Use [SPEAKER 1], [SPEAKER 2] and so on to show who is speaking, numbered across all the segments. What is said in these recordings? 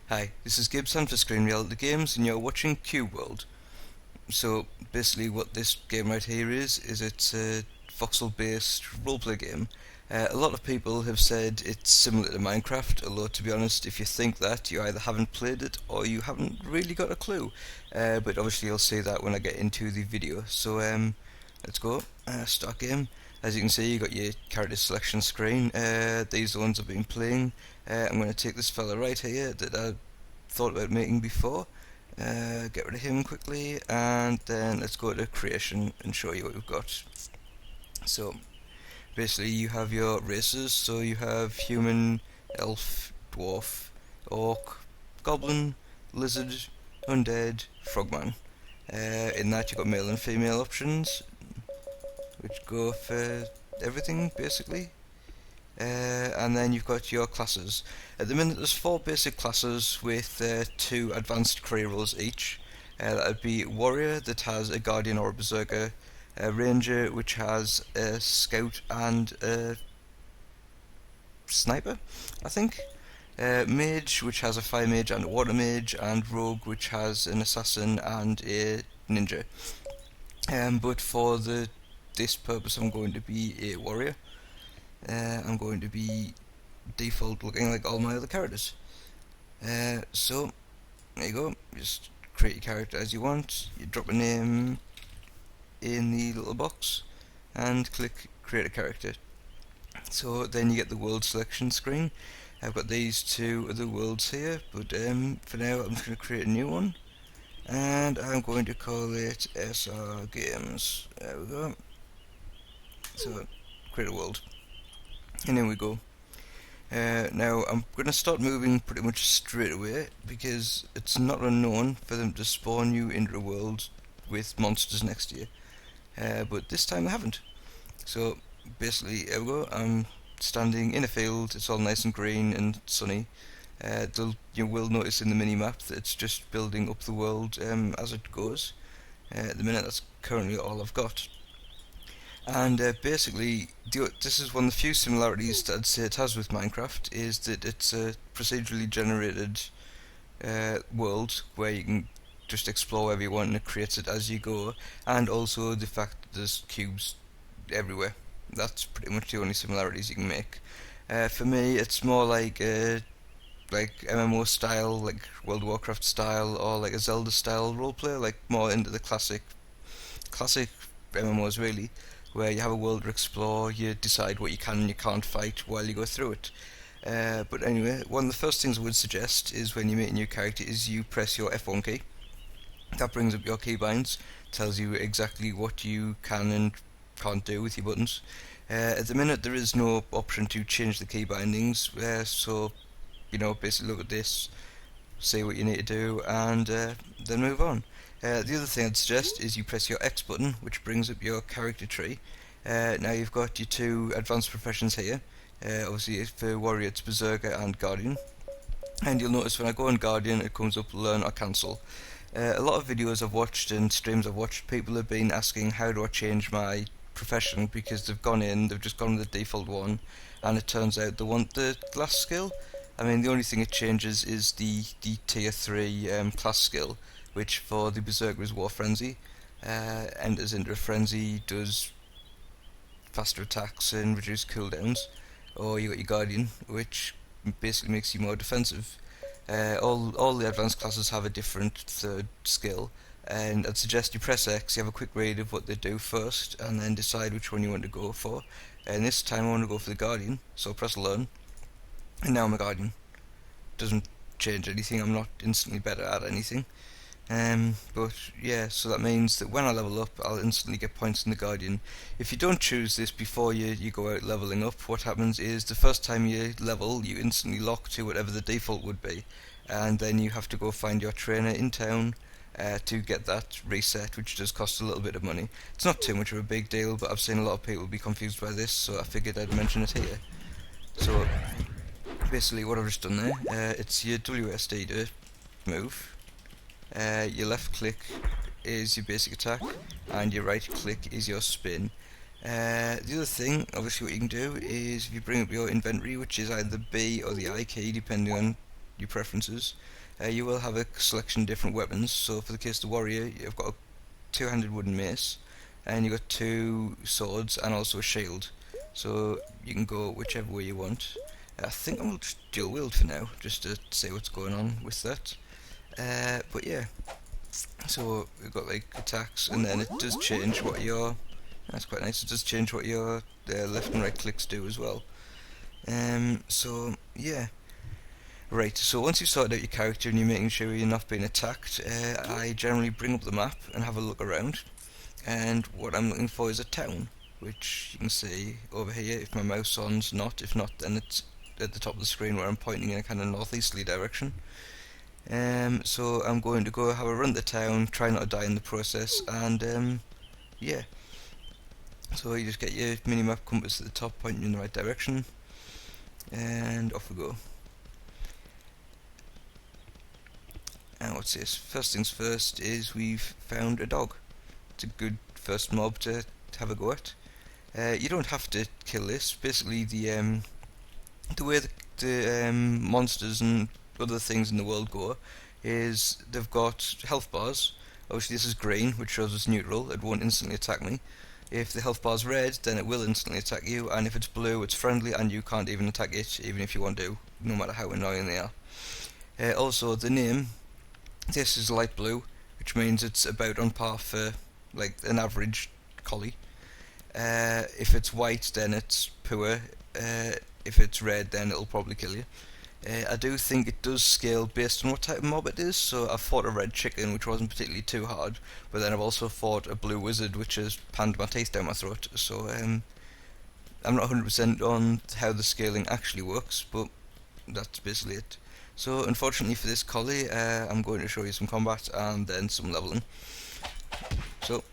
[SPEAKER 1] Hi, this is Gibson for Screen Reality Games, and you're watching Cube World. So basically, what this game right here is it's a voxel-based roleplay game. A lot of people have said it's similar to Minecraft, although to be honest, if you think that, you either haven't played it or you haven't really got a clue. But obviously, you'll see that when I get into the video. So let's go. Start game. As you can see, you got your character selection screen. These are the ones I've been playing. I'm going to take this fella right here that I thought about making before. Get rid of him quickly, and then let's go to creation and show you what we've got. So basically, you have your races. So you have human, elf, dwarf, orc, goblin, lizard, undead, frogman. In that, you've got male and female options, which go for everything basically. And then you've got your classes. At the minute, there's 4 basic classes with 2 advanced career roles each. That would be warrior, that has a guardian or a berserker, a ranger, which has a scout and a sniper, I think. Mage, which has a fire mage and a water mage, and rogue, which has an assassin and a ninja. But for this purpose, I'm going to be a warrior. I'm going to be default looking like all my other characters. So there you go. Just create your character as you want. You drop a name in the little box and click create a character. So then you get the world selection screen. I've got these 2 other worlds here, but for now I'm just going to create a new one, and I'm going to call it SR Games. There we go. So create a world. And here we go. Now I'm going to start moving pretty much straight away because it's not unknown for them to spawn you into a world with monsters next to you. But this time they haven't. So basically, here we go. I'm standing in a field. It's all nice and green and sunny. You will notice in the mini-map that it's just building up the world as it goes. At the minute, that's currently all I've got. And basically, this is one of the few similarities that I'd say it has with Minecraft, is that it's a procedurally generated world where you can just explore wherever you want and it creates it as you go, and also the fact that there's cubes everywhere. That's pretty much the only similarities you can make. For me, it's more like MMO style, like World of Warcraft style, or like a Zelda style roleplay, like more into the classic MMOs really, where you have a world to explore, you decide what you can and you can't fight while you go through it. But anyway, one of the first things I would suggest is when you make a new character is you press your F1 key. That brings up your keybinds, tells you exactly what you can and can't do with your buttons. At the minute there is no option to change the key bindings, so basically look at this, see what you need to do, and then move on. The other thing I'd suggest is you press your X button, which brings up your character tree. Now you've got your 2 advanced professions here. Obviously for warrior it's berserker and guardian. And you'll notice when I go on guardian it comes up learn or cancel. A lot of videos I've watched and streams I've watched, people have been asking how do I change my profession, because they've just gone with the default one, and it turns out they want the last skill. I mean, the only thing it changes is the tier 3 class skill, which for the berserker is war frenzy. Enters into a frenzy, does faster attacks and reduced cooldowns. Or you got your guardian, which basically makes you more defensive. All the advanced classes have a different third skill, and I'd suggest you press X, you have a quick read of what they do first, and then decide which one you want to go for. And this time I want to go for the guardian, so press learn, and now I'm a guardian. Doesn't change anything, I'm not instantly better at anything. But yeah, so that means that when I level up, I'll instantly get points in the Guardian. If you don't choose this before you go out leveling up, what happens is the first time you level, you instantly lock to whatever the default would be, and then you have to go find your trainer in town to get that reset, which does cost a little bit of money. It's not too much of a big deal, but I've seen a lot of people be confused by this, so I figured I'd mention it here. So basically what I've just done there, it's your WSD to move. Your left click is your basic attack, and your right click is your spin. The other thing, obviously what you can do is if you bring up your inventory, which is either the B or the I key depending on your preferences, you will have a selection of different weapons. So for the case of the warrior, you've got a two-handed wooden mace, and you've got two swords and also a shield. So you can go whichever way you want. I think I'm going to just dual wield for now, just to see what's going on with that. But yeah, so we've got like attacks, and then it does change what your. That's quite nice. It does change what your left and right clicks do as well. So yeah. Right, so once you've sorted out your character and you're making sure you're not being attacked, I generally bring up the map and have a look around. And what I'm looking for is a town, which you can see over here if my mouse on's not. If not, then it's at the top of the screen where I'm pointing in a kind of northeasterly direction. So I'm going to go have a run to town, try not to die in the process, and yeah. So you just get your minimap compass at the top pointing in the right direction, and off we go. And what's this? First things first is we've found a dog. It's a good first mob to have a go at. You don't have to kill this. Basically, the way the monsters and other things in the world go is they've got health bars. Obviously, this is green, which shows it's neutral. It won't instantly attack me. If the health bar's red, then it will instantly attack you, and if it's blue, it's friendly, and you can't even attack it, even if you want to, no matter how annoying they are. Also, the name. This is light blue, which means it's about on par for like an average collie. If it's white, then it's poor. If it's red, then it'll probably kill you. I do think it does scale based on what type of mob it is. So I've fought a red chicken, which wasn't particularly too hard, but then I've also fought a blue wizard, which has panned my teeth down my throat. So I'm not 100% on how the scaling actually works, but that's basically it. So unfortunately for this collie, I'm going to show you some combat and then some leveling. So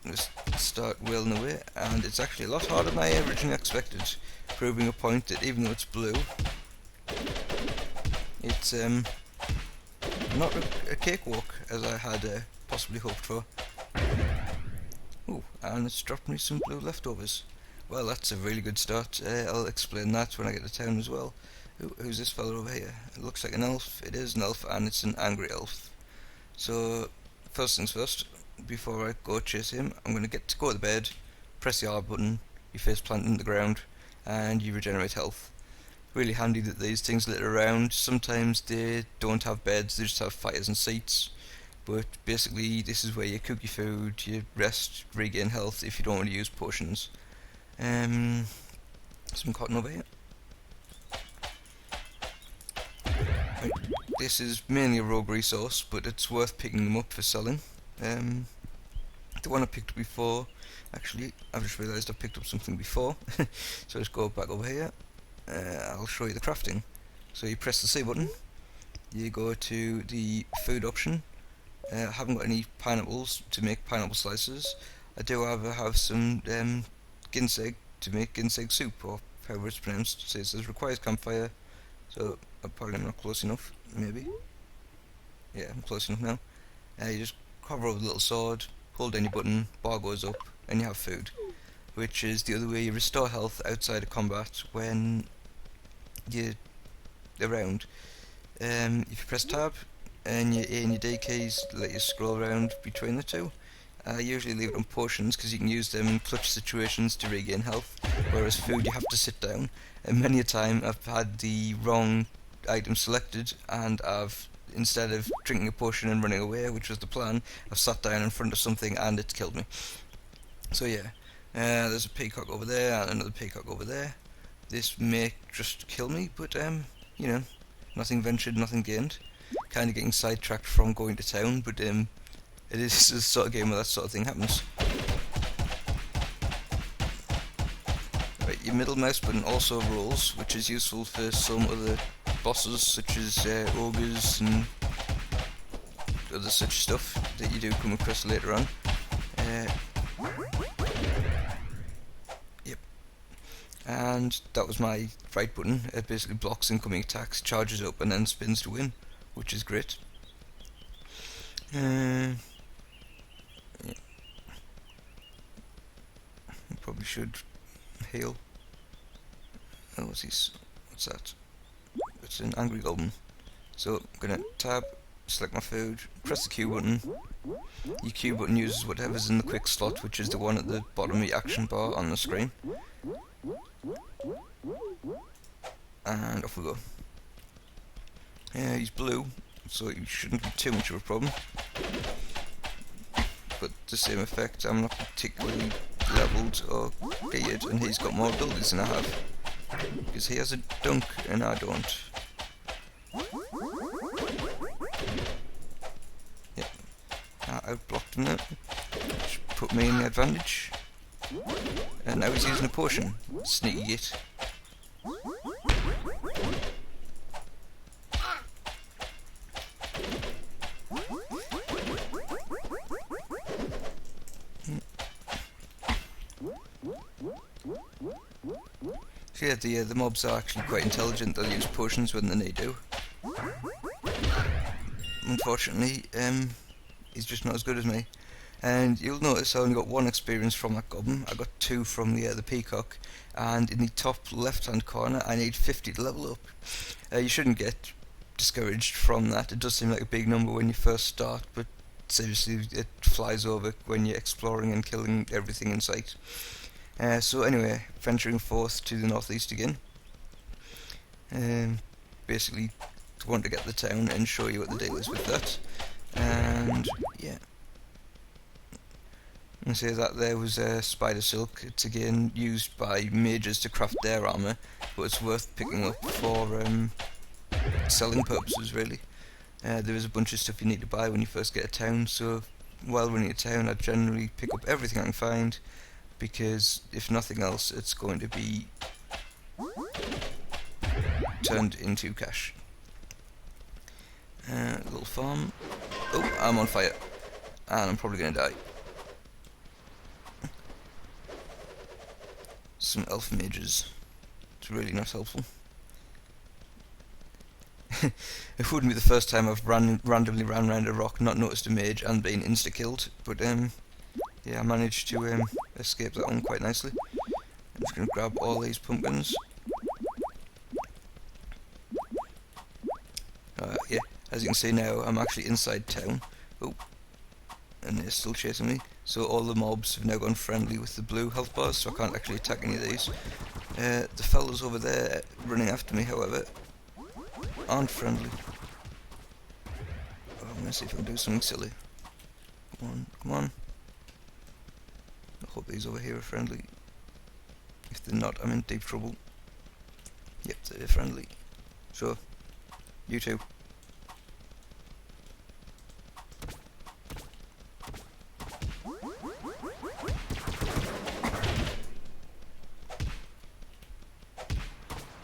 [SPEAKER 1] let's start wailing away, and it's actually a lot harder than I originally expected, proving a point that even though it's blue, it's not a cakewalk as I had possibly hoped for. Ooh, and it's dropped me some blue leftovers. Well, that's a really good start. I'll explain that when I get to town as well. Who's this fella over here? It looks like an elf. It is an elf, and it's an angry elf. So, first things first, before I go chase him, I'm going to go to bed, press the R button, you face plant in the ground, and you regenerate health. Really handy that these things litter around. Sometimes they don't have beds, they just have fires and seats. But basically, this is where you cook your food, you rest, regain health if you don't want to use potions. Some cotton over here. Right. This is mainly a rogue resource, but it's worth picking them up for selling. The one I picked up before, actually, I've just realised I picked up something before, so let's go back over here. I'll show you the crafting. So you press the C button, you go to the food option. I haven't got any pineapples to make pineapple slices. I do have some ginseng to make ginseng soup, or however it's pronounced. So it says requires campfire, so apparently I'm not close enough, maybe. Yeah, I'm close enough now. You just hover over the little sword, hold down your button, bar goes up, and you have food, which is the other way you restore health outside of combat when you're around. If you press tab and your A and your D keys let you scroll around between the two. I usually leave it on potions because you can use them in clutch situations to regain health, whereas food you have to sit down, and many a time I've had the wrong item selected and instead of drinking a potion and running away, which was the plan, I've sat down in front of something and it's killed me. So yeah, there's a peacock over there and another peacock over there. This may just kill me, but you know, nothing ventured, nothing gained. Kind of getting sidetracked from going to town, but it is the sort of game where that sort of thing happens. Right, your middle mouse button also rolls, which is useful for some other bosses, such as ogres and other such stuff that you do come across later on. Yep. And that was my right button. It basically blocks incoming attacks, charges up, and then spins to win, which is great. Yeah. I probably should heal. Oh, what's that? It's an angry goblin. So I'm gonna tab, select my food, press the Q button. Your Q button uses whatever's in the quick slot, which is the one at the bottom of the action bar on the screen. And off we go. Yeah, he's blue, so he shouldn't be too much of a problem. But the same effect, I'm not particularly levelled or geared, and he's got more abilities than I have. Because he has a dunk and I don't. Yep, I outblocked him there, which put me in the advantage. And now he's using a potion. Sneaky git. So yeah, the mobs are actually quite intelligent. They'll use potions when they need to. Unfortunately, he's just not as good as me. And you'll notice I only got 1 experience from that goblin. I got 2 from the peacock. And in the top left-hand corner, I need 50 to level up. You shouldn't get discouraged from that. It does seem like a big number when you first start, but seriously, it flies over when you're exploring and killing everything in sight. So anyway, venturing forth to the northeast again. Basically, want to get the town and show you what the deal is with that. And yeah, and say that there was spider silk. It's again used by mages to craft their armor, but it's worth picking up for selling purposes really. There is a bunch of stuff you need to buy when you first get a town, so while running a town I generally pick up everything I can find, because if nothing else it's going to be turned into cash. Little farm. Oh, I'm on fire and I'm probably going to die. Some elf mages. It's really not helpful. It wouldn't be the first time I've randomly ran around a rock, not noticed a mage and been insta-killed, but yeah, I managed to escape that one quite nicely. I'm just going to grab all these pumpkins. Yeah, as you can see now, I'm actually inside town. Oh, and they're still chasing me. So all the mobs have now gone friendly with the blue health bars, so I can't actually attack any of these. The fellas over there running after me, however, aren't friendly. Oh, I'm gonna see if I can do something silly. Come on, come on. I hope these over here are friendly. If they're not, I'm in deep trouble. Yep, they're friendly. So, you too.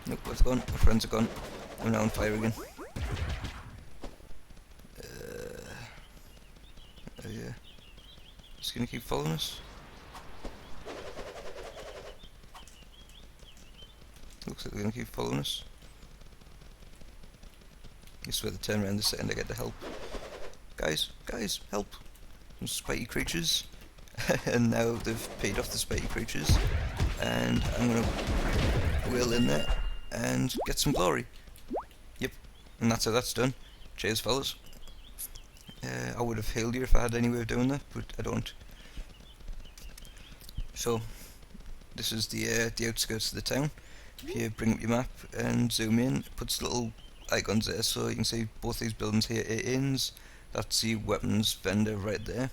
[SPEAKER 1] Nope, that's gone. My friends are gone. I'm now on fire again. Yeah. Just gonna keep following us. Looks like they're gonna keep following us. Guess where they turn around the second I get to help. Guys, help! Some spitey creatures. And now they've paid off the spitey creatures. And I'm gonna wheel in there and get some glory. Yep, and that's how that's done. Cheers, fellas. I would have healed you if I had any way of doing that, but I don't. So, this is the outskirts of the town. If you bring up your map and zoom in, it puts little icons there, so you can see both these buildings here are inns. That's the weapons vendor right there.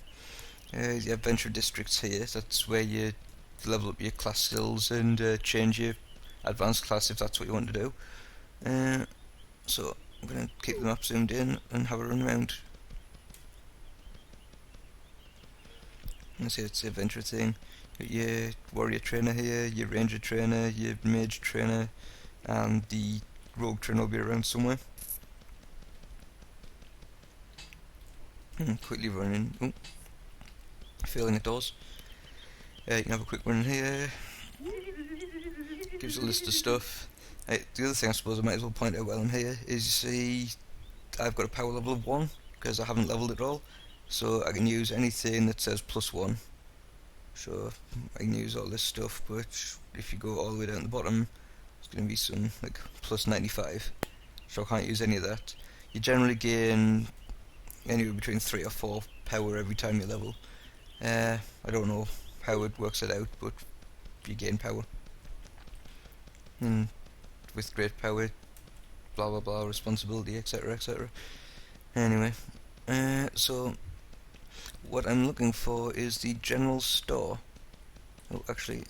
[SPEAKER 1] You have venture districts here. That's where you level up your class skills and change your advanced class if that's what you want to do. So I'm going to keep the map zoomed in and have a run around. And see, it's a venture thing. Your warrior trainer here, your ranger trainer, your mage trainer, and the rogue trainer will be around somewhere. Quickly running. Oh, failing at doors. You can have a quick run here. Gives a list of stuff. The other thing I suppose I might as well point out while I'm here is, you see, I've got a power level of 1 because I haven't leveled it all, so I can use anything that says +1. So I can use all this stuff, but if you go all the way down to the bottom, it's going to be some like +95. So I can't use any of that. You generally gain anywhere between 3 or 4 power every time you level. I don't know how it works it out, but you gain power. And with great power, blah blah blah, responsibility, etc. etc. Anyway, so what I'm looking for is the general store. Oh, actually,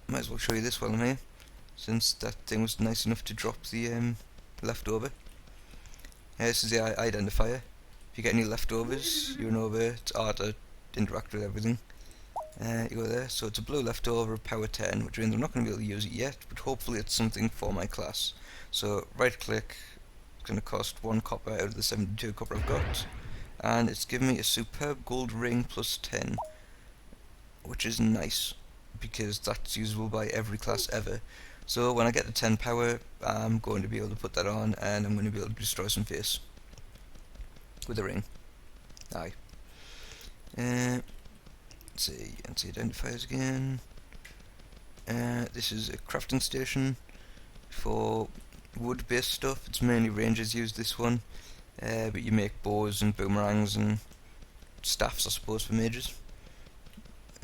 [SPEAKER 1] might as well show you this while I'm here, since that thing was nice enough to drop the leftover. This is the identifier. If you get any leftovers, you know where it's hard to interact with everything. You go there, so it's a blue leftover of power 10, which means I'm not going to be able to use it yet, but hopefully it's something for my class. So right click, it's going to cost 1 copper out of the 72 copper I've got, and it's giving me a superb gold ring plus 10, which is nice, because that's usable by every class ever. So when I get to 10 power, I'm going to be able to put that on, and I'm going to be able to destroy some face with a ring. Aye. Let's see identifiers again. This is a crafting station for wood-based stuff. It's mainly rangers use this one, but you make bows and boomerangs and staffs, I suppose, for mages.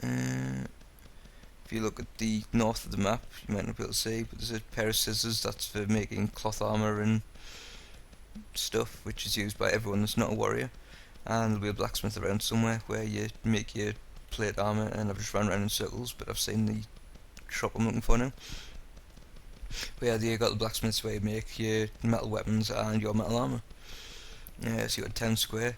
[SPEAKER 1] If you look at the north of the map, you might not be able to see, but there's a pair of scissors. That's for making cloth armor and stuff, which is used by everyone that's not a warrior. And there'll be a blacksmith around somewhere where you make your plate armor, and I've just run around in circles, but I've seen the shop I'm looking for now. But yeah, you got the blacksmiths where you make your metal weapons and your metal armor. So you got 10 square.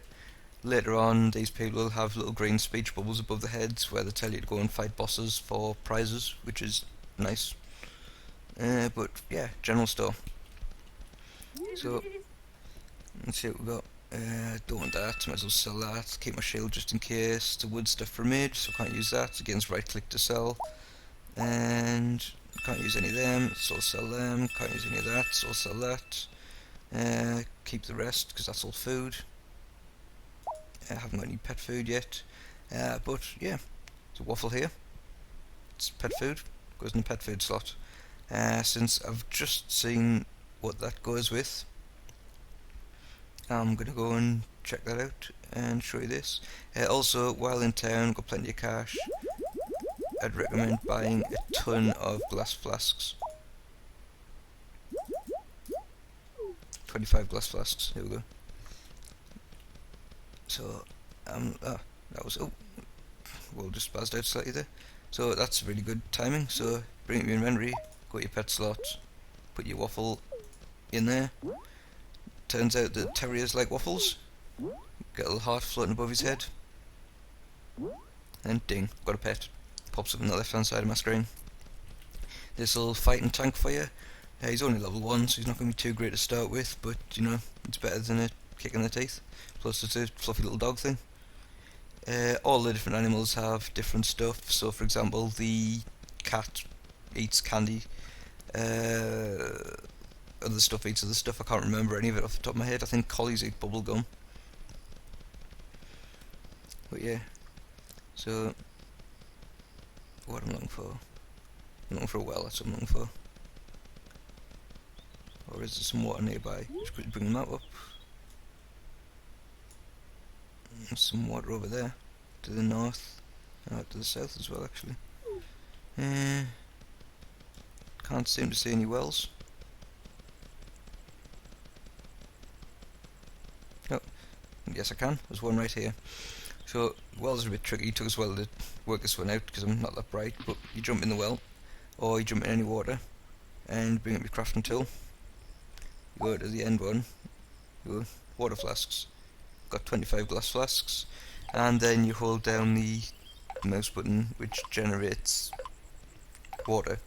[SPEAKER 1] Later on, these people will have little green speech bubbles above their heads where they tell you to go and fight bosses for prizes, which is nice. But yeah, general store. So let's see what we got. Don't want that, might as well sell that. Keep my shield just in case. The wood stuff for mage, so can't use that. Against right click to sell. And can't use any of them, so I'll sell them. Can't use any of that, so I'll sell that. Keep the rest, because that's all food. I haven't got any pet food yet. But yeah, there's a waffle here. It's pet food, goes in the pet food slot. Since I've just seen what that goes with, I'm going to go and check that out and show you this. Also, while in town, got plenty of cash, I'd recommend buying a ton of glass flasks. 25 glass flasks, here we go. So, that was, we'll just spazzed out slightly there. So that's really good timing. So bring up your inventory, go to your pet slot, put your waffle in there. Turns out that terriers like waffles. Get a little heart floating above his head, and ding, got a pet. Pops up on the left hand side of my screen. This will fight and tank for you. He's only level 1, so he's not going to be too great to start with, but you know, it's better than a kick in the teeth. Plus it's a fluffy little dog thing. All the different animals have different stuff. So for example, the cat eats candy. Other stuff eats other stuff. I can't remember any of it off the top of my head. I think collies eat bubble gum. But yeah, so what I'm looking for? I'm looking for a well, that's what I'm looking for. Or is there some water nearby? Just quickly bring that up. There's some water over there, to the north, to the south as well actually. Can't seem to see any wells. Oh, yes I can, there's one right here. So, wells are a bit tricky, it took us a while to work this one out because I'm not that bright, but you jump in the well, or you jump in any water, and bring up your crafting tool. You go to the end one, you go, water flasks. Got 25 glass flasks, and then you hold down the mouse button which generates water.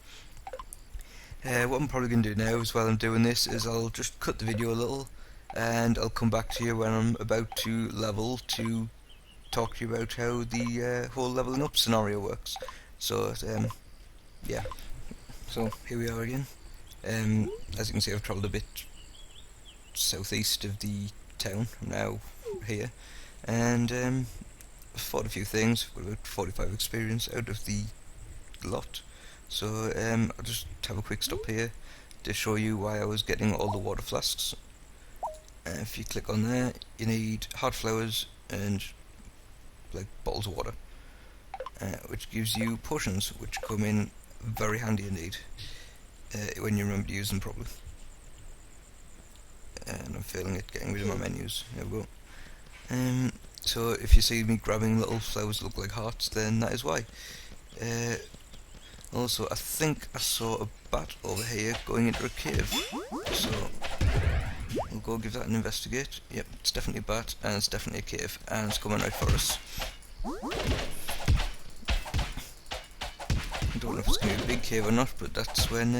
[SPEAKER 1] What I'm probably going to do now is while I'm doing this is I'll just cut the video a little and I'll come back to you when I'm about to level to talk to you about how the whole leveling up scenario works. So yeah, so here we are again. As you can see, I've travelled a bit southeast of the town. I'm now here, and I've fought a few things. I've got about 45 experience out of the lot. So I'll just have a quick stop here to show you why I was getting all the water flasks. If you click on there, you need hard flowers and like bottles of water, which gives you potions, which come in very handy indeed when you remember to use them properly. And I'm failing at getting rid of my menus. There we go. So if you see me grabbing little flowers that look like hearts, then that is why. Also, I think I saw a bat over here going into a cave, so we'll go give that an investigate. Yep, it's definitely a bat, and it's definitely a cave, and it's coming right for us. I don't know if it's going to be a big cave or not, but that's when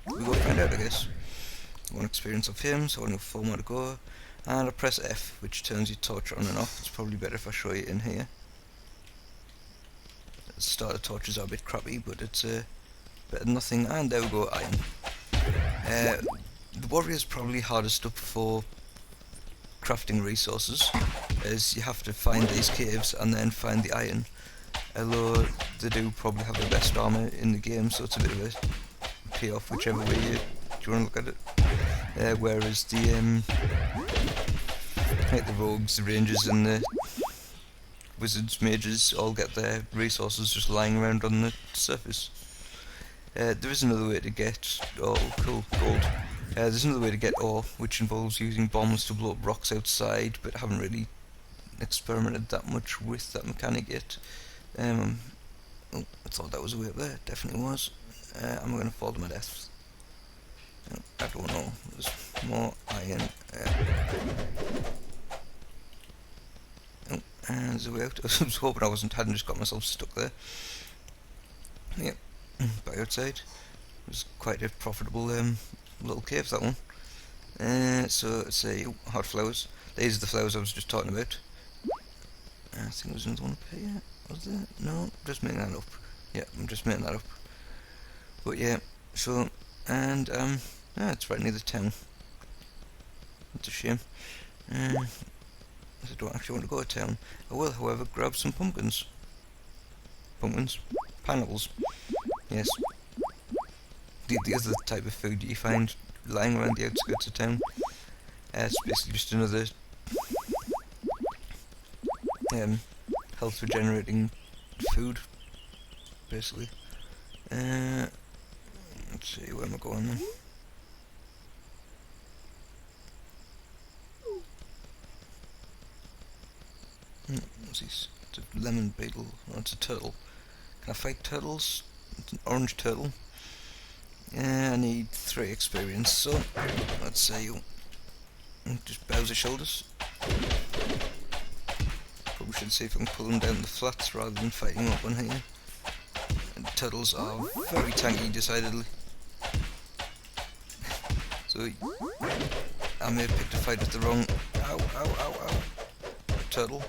[SPEAKER 1] we go find out, I guess. One experience of him, so I know 4 more to go, and I press F, which turns your torch on and off. It's probably better if I show you in here. The starter torches are a bit crappy, but it's better than nothing. And there we go, iron. The warrior's probably hardest up for crafting resources, as you have to find these caves and then find the iron. Although they do probably have the best armor in the game, so it's a bit of a payoff whichever way you want to look at it. Whereas the like the rogues, the rangers, and the wizards, mages all get their resources just lying around on the surface. There is another way to get gold. There's another way to get ore, which involves using bombs to blow up rocks outside, but I haven't really experimented that much with that mechanic yet. Oh, I thought that was a way up there. Definitely was. I'm going to fall to my death. I don't know. There's more iron. And there's a way out. I was hoping I hadn't just got myself stuck there. Yep, back outside. It was quite a profitable little cave, that one. So let's say hard flowers. These are the flowers I was just talking about. I think there's another one up here. Was there? No, just making that up. Yeah, I'm just making that up. But yeah, so and it's right near the town. That's a shame. I don't actually want to go to town. I will, however, grab some pumpkins. Pineapples. Yes. These are the type of food you find lying around the outskirts of town. It's basically just another health regenerating food, basically. Let's see, where am I going then? What's this? It's a lemon beetle. Oh, it's a turtle. Can I fight turtles? It's an orange turtle. I need 3 experience, so let's say you just bows the shoulders. Probably should see if I can pull them down the flats rather than fighting up on here. And turtles are very tanky, decidedly. So I may have picked a fight with the wrong turtle.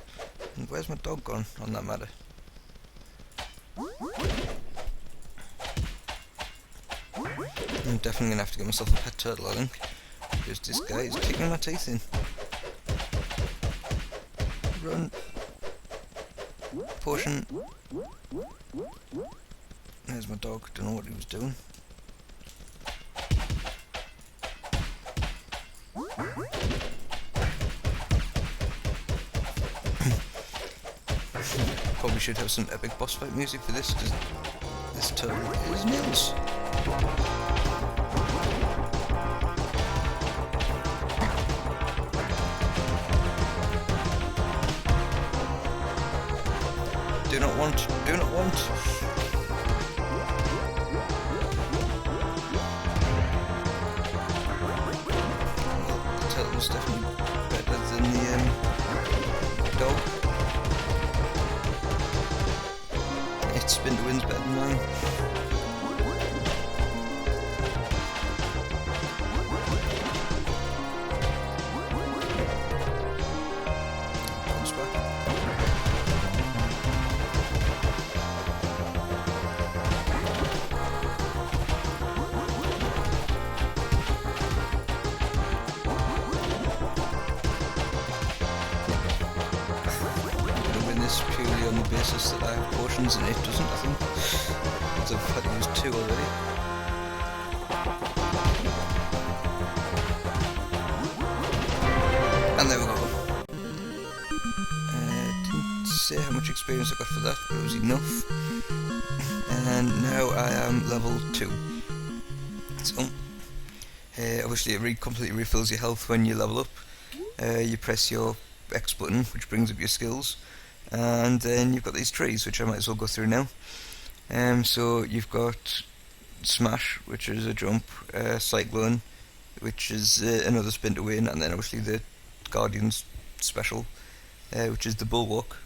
[SPEAKER 1] And where's my dog gone on that matter? I'm definitely gonna have to get myself a pet turtle, I think, because this guy is kicking my teeth in. Run. Potion. There's my dog, don't know what he was doing. Probably should have some epic boss fight music for this, because this turtle is nails. Do not want. The turtle's definitely better than the dog. Its spin to win's better than mine. Comes back. Purely on the basis that I have potions and it doesn't, I think, because I've had to use 2 already. say how much experience I got for that, but it was enough. And now I am level 2. So, obviously it completely refills your health when you level up. You press your X button, which brings up your skills, and then you've got these trees, which I might as well go through now. So you've got Smash, which is a jump, Cyclone, which is another spin to win, and then obviously the Guardian's special, which is the Bulwark.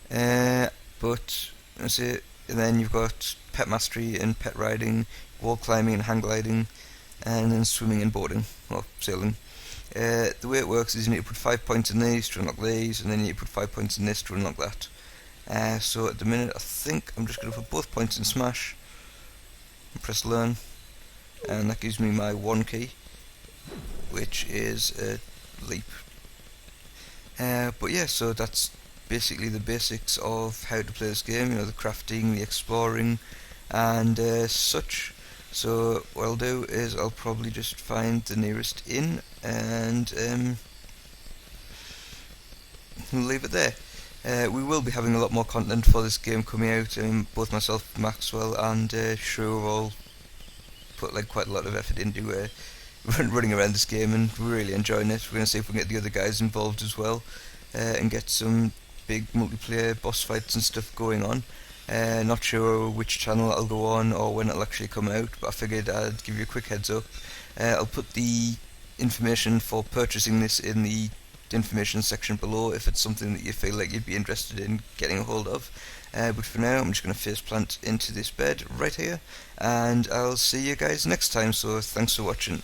[SPEAKER 1] But that's it. And then you've got Pet Mastery and Pet Riding, Wall Climbing and Hang Gliding, and then Swimming and Boarding, or Sailing. The way it works is you need to put 5 points in these to unlock these, and then you need to put 5 points in this to unlock that. So at the minute, I think I'm just going to put both points in Smash, and press Learn, and that gives me my 1 key, which is a Leap. But yeah, so that's basically the basics of how to play this game, the crafting, the exploring, and such. So what I'll do is I'll probably just find the nearest inn and we'll leave it there. We will be having a lot more content for this game coming out. Both myself, Maxwell, and Shrew all put quite a lot of effort into running around this game, and we're really enjoying it. We're going to see if we can get the other guys involved as well, and get some big multiplayer boss fights and stuff going on. Not sure which channel it'll go on or when it'll actually come out, but I figured I'd give you a quick heads up. I'll put the information for purchasing this in the information section below if it's something that you feel like you'd be interested in getting a hold of. But for now, I'm just going to face plant into this bed right here, and I'll see you guys next time, so thanks for watching.